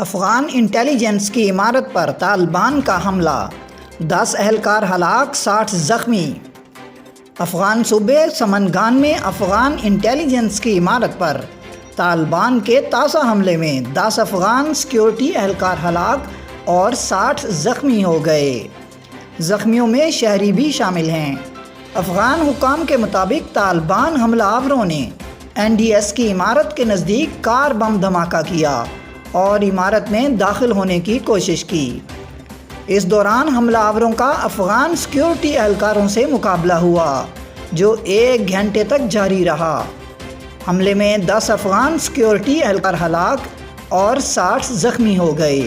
Afghan intelligence کی عمارت پر طالبان کا حملہ، 10 اہلکار ہلاک، 60 زخمی۔ افغان صوبے سمنگان میں افغان انٹیلیجنس کی عمارت پر طالبان کے تازہ حملے میں 10 افغان سیکیورٹی اہلکار ہلاک اور 60 زخمی ہو گئے۔ زخمیوں میں شہری بھی شامل ہیں۔ افغان حکام کے مطابق طالبان حملہ آوروں نے NDS کی عمارت کے نزدیک کار بم دھماکہ کیا اور عمارت میں داخل ہونے کی کوشش کی۔ اس دوران حملہ آوروں کا افغان سیکیورٹی اہلکاروں سے مقابلہ ہوا جو 1 گھنٹے تک جاری رہا۔ حملے میں 10 افغان سیکیورٹی اہلکار ہلاک اور 60 زخمی ہو گئے۔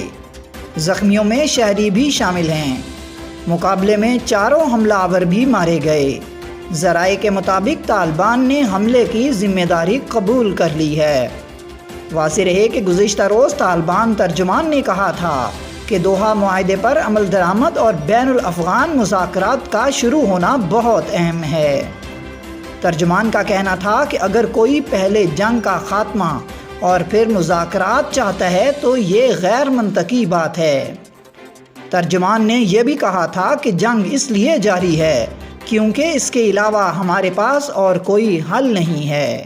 زخمیوں میں شہری بھی شامل ہیں۔ مقابلے میں 4 حملہ آور بھی مارے گئے۔ ذرائع کے مطابق طالبان نے حملے کی ذمہ داری قبول کر لی ہے۔ واضح رہے کہ گزشتہ روز طالبان ترجمان نے کہا تھا کہ دوحہ معاہدے پر عمل درآمد اور بین الافغان مذاکرات کا شروع ہونا بہت اہم ہے۔ ترجمان کا کہنا تھا کہ اگر کوئی پہلے جنگ کا خاتمہ اور پھر مذاکرات چاہتا ہے تو یہ غیر منطقی بات ہے۔ ترجمان نے یہ بھی کہا تھا کہ جنگ اس لیے جاری ہے کیونکہ اس کے علاوہ ہمارے پاس اور کوئی حل نہیں ہے۔